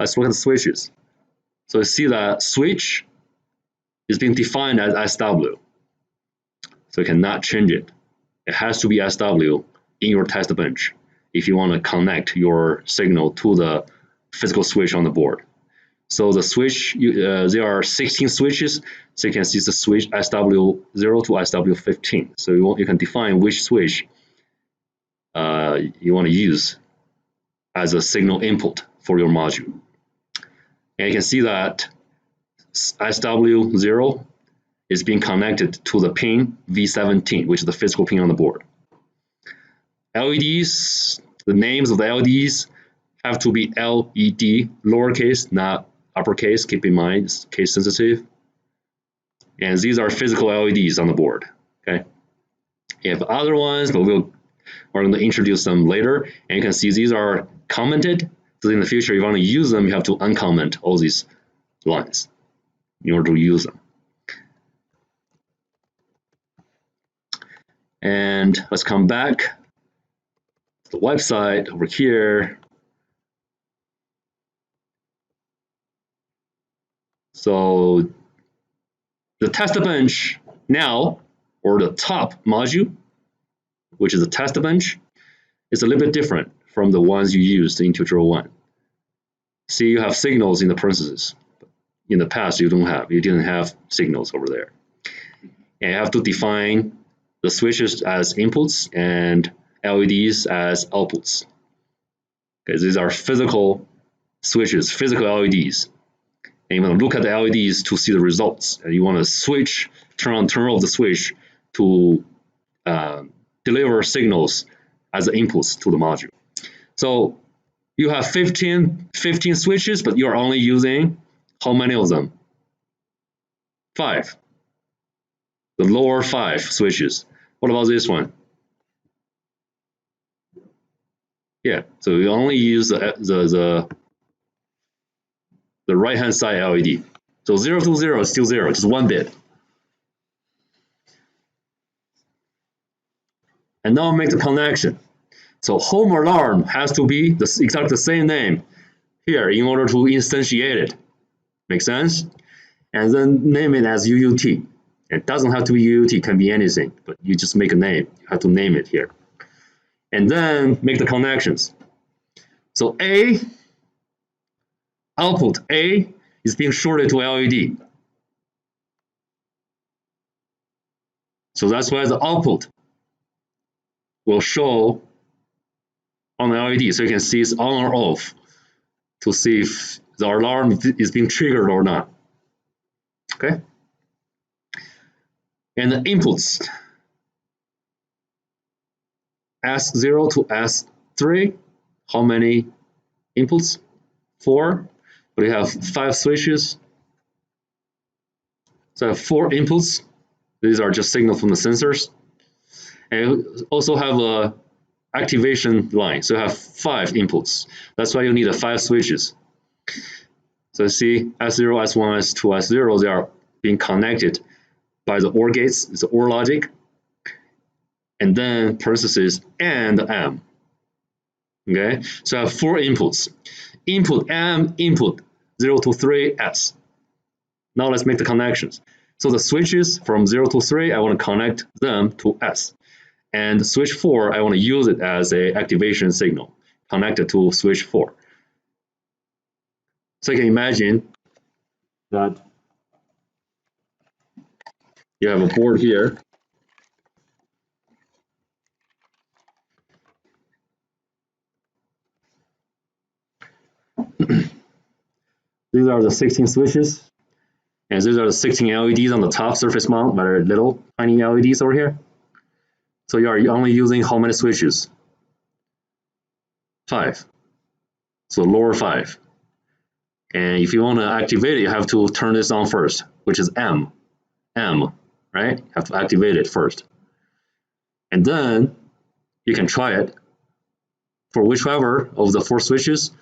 Let's look at the switches. So you see that switch is being defined as SW. So you cannot change it. It has to be SW in your test bench if you want to connect your signal to the physical switch on the board. So the switch, there are 16 switches. So you can see the switch SW0 to SW15. So you can define which switch you want to use as a signal input for your module. And you can see that SW0 is being connected to the pin V17, which is the physical pin on the board. LEDs, the names of the LEDs have to be LED, lowercase, not uppercase. Keep in mind, it's case sensitive. And these are physical LEDs on the board. Okay. You have other ones, but we'll We're going to introduce them later, and you can see these are commented. So in the future, if you want to use them, you have to uncomment all these lines in order to use them. And let's come back to the website over here. So the test bench now, or the top module, which is a test bench, is a little bit different from the ones you used in tutorial 1. See, you have signals in the parentheses. In the past, you didn't have signals over there. And you have to define the switches as inputs and LEDs as outputs. Okay, these are physical switches, physical LEDs. And you want to look at the LEDs to see the results. And you want to switch, turn on, turn off the switch to deliver signals as inputs to the module. So you have 15 switches, but you're only using how many of them? 5. The lower 5 switches. What about this one? Yeah, so we only use the right-hand side LED. So 0 to 0 is still 0, just 1 bit. And now make the connection. So home alarm has to be exactly the same name here in order to instantiate it. Make sense? And then name it as UUT. It doesn't have to be UUT, it can be anything, but you just make a name. You have to name it here. And then make the connections. So A, output A is being shorted to LED. So that's why the output will show on the LED, so you can see it's on or off to see if the alarm is being triggered or not. Okay? And the inputs, S0 to S3, how many inputs? 4, but we have 5 switches. So I have 4 inputs. These are just signals from the sensors. And you also have a activation line, so you have 5 inputs. That's why you need 5 switches. So you see S0, S1, S2, S0, they are being connected by the OR gates, it's the OR logic, and then parentheses and M. Okay, so I have 4 inputs. Input M, input 0 to 3, S. Now let's make the connections. So the switches from 0 to 3, I want to connect them to S. And switch 4, I want to use it as an activation signal connected to switch 4. So you can imagine that you have a board here. These are the 16 switches. And these are the 16 LEDs on the top surface mount, very little tiny LEDs over here. So you are only using how many switches? 5. So lower 5. And if you want to activate it, you have to turn this on first, which is M. M, right? You have to activate it first. And then you can try it for whichever of the 4 switches.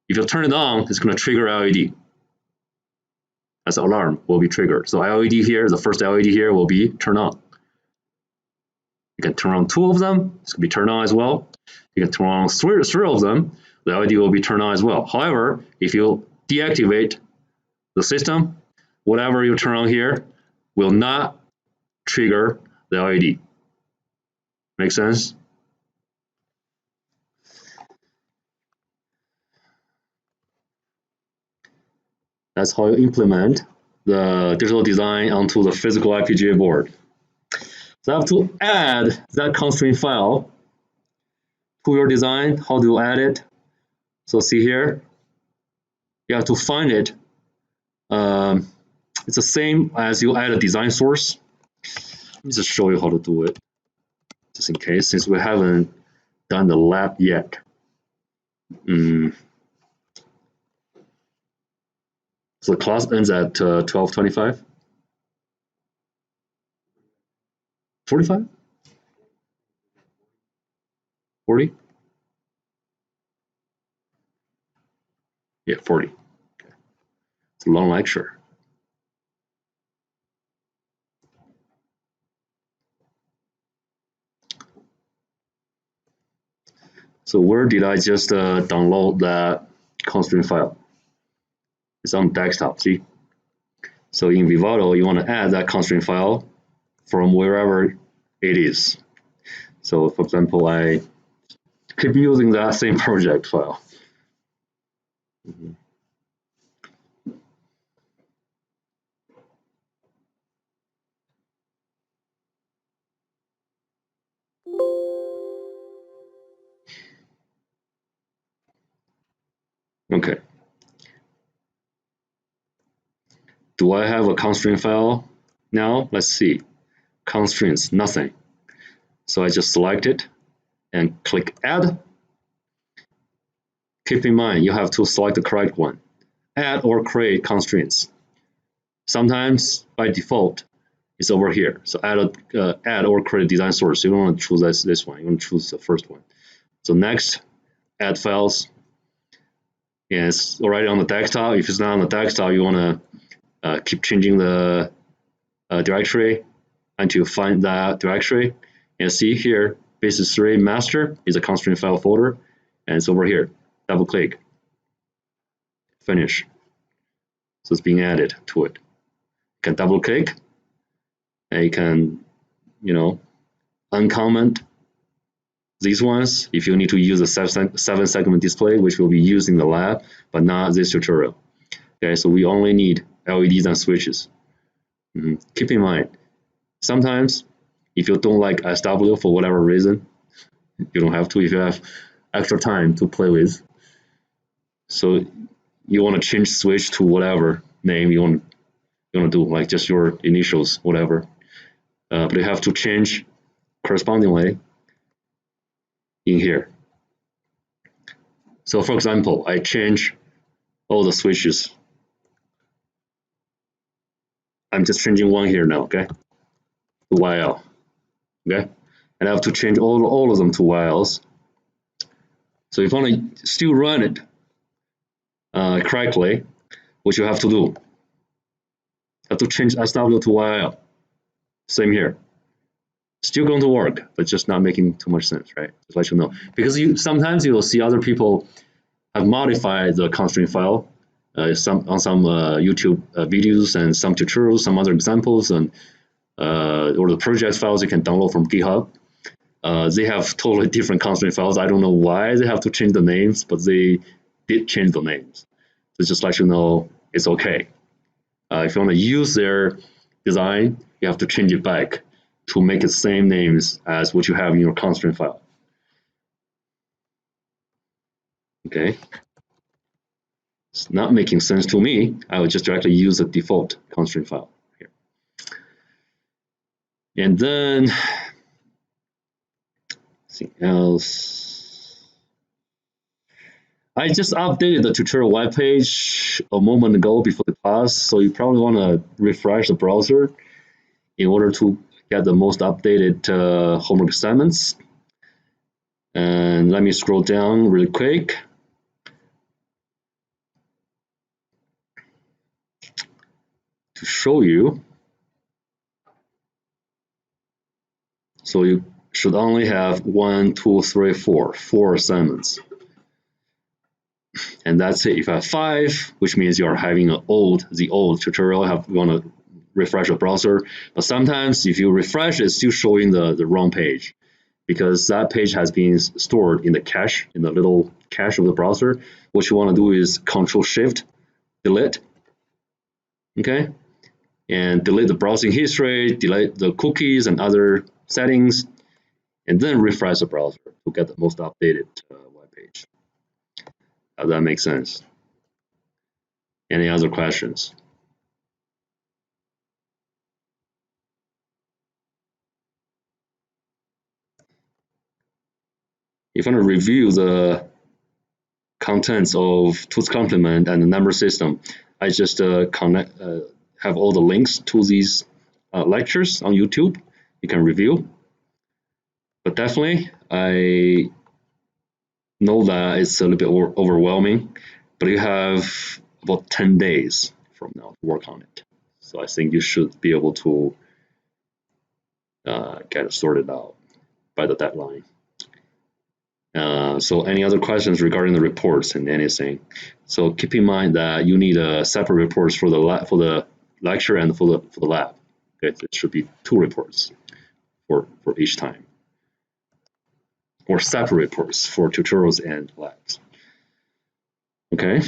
If you turn it on, it's going to trigger LED. As the alarm will be triggered. So LED here, the first LED here will be turned on. You can turn on 2 of them, it's going to be turned on as well. You can turn on 3 of them, the LED will be turned on as well. However, if you deactivate the system, whatever you turn on here will not trigger the LED. Make sense? That's how you implement the digital design onto the physical FPGA board. So I have to add that constraint file to your design. How do you add it? So see here, you have to find it. It's the same as you add a design source. Let me just show you how to do it, just in case, since we haven't done the lab yet. So the class ends at 12:25. 45? 40? Yeah, 40. Okay. It's a long lecture. So where did I just download that constraint file? It's on desktop, see? So in Vivado, you want to add that constraint file from wherever it is. So for example, I keep using that same project file. Okay. Do I have a constraint file now? Let's see. Constraints, nothing. So I just select it and click add. Keep in mind, you have to select the correct one. Add or create constraints. Sometimes by default, it's over here. So add or create design source. You don't want to choose this one. You want to choose the first one. So next, add files. And it's already on the desktop. If it's not on the desktop, you want to keep changing the directory until you find that directory. And see here, basis 3 master is a constraint file folder, and it's over here. Double click, finish. So it's being added to it. You can double click, and you can, uncomment these ones if you need to use a 7-segment display, which will be used in the lab, but not this tutorial. Okay, so we only need LEDs and switches. Keep in mind, sometimes if you don't like SW for whatever reason, you don't have to if you have extra time to play with. So you want to change switch to whatever name you want to do, like just your initials, whatever. But you have to change correspondingly in here. So for example, I change all the switches. I'm just changing one here now, okay? To YL, okay? And I have to change all of them to YLs. So if you want to still run it correctly, what you have to do, you have to change SW to YL. Same here. Still going to work, but just not making too much sense, right? Just let you know. Because sometimes you will see other people have modified the constraint file on some YouTube videos and some tutorials, some other examples, and or the project files you can download from GitHub. They have totally different constraint files. I don't know why they have to change the names, but they did change the names. So just let you know it's okay. If you want to use their design, you have to change it back to make it same names as what you have in your constraint file. Okay. It's not making sense to me. I would just directly use the default constraint file here. And then something else. I just updated the tutorial webpage a moment ago before the class, so you probably want to refresh the browser in order to get the most updated homework assignments. And let me scroll down really quick. To show you. So you should only have 1, 2, 3, 4 assignments. And that's it. If you have 5, which means you're having the old tutorial, you want to refresh the browser. But sometimes if you refresh, it's still showing the wrong page because that page has been stored in the cache, in the little cache of the browser. What you want to do is Control-Shift, delete, okay? And delete the browsing history, delete the cookies and other settings, and then refresh the browser to get the most updated web page. Does that make sense? Any other questions? If you want to review the contents of tools complement and the number system, I just have all the links to these lectures on YouTube. You can review. But definitely, I know that it's a little bit overwhelming, but you have about 10 days from now to work on it. So I think you should be able to get it sorted out by the deadline. So any other questions regarding the reports and anything? So keep in mind that you need separate reports for the lecture and for the lab. Okay, it should be 2 reports for each time, or separate reports for tutorials and labs. Okay.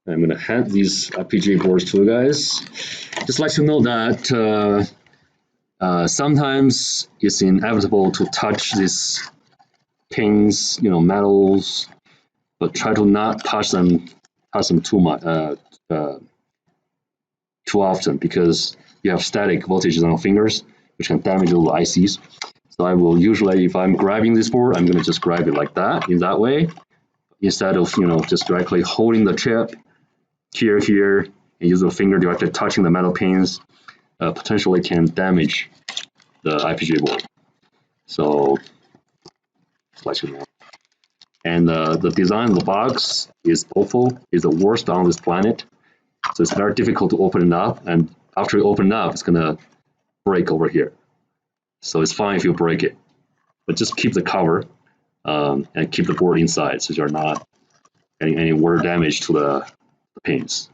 I'm going to hand these FPGA boards to you guys. Just let you know that sometimes it's inevitable to touch these pins, metals, but try to not touch them too much, too often, because you have static voltages on your fingers, which can damage the ICs. So I will usually, if I'm grabbing this board, I'm going to just grab it like that, in that way, instead of just directly holding the chip here, and use your finger directly touching the metal pins. Potentially can damage the FPGA board. So just let you know. And the design of the box is awful, is the worst on this planet. So it's very difficult to open it up, and after you open it up, it's gonna break over here. So it's fine if you break it, but just keep the cover and keep the board inside, so you're not getting any water damage to the pins.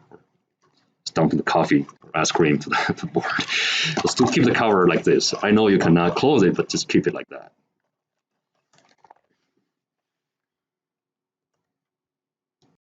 Dumping the coffee or ice cream to the board. So still keep the cover like this. I know you cannot close it, but just keep it like that.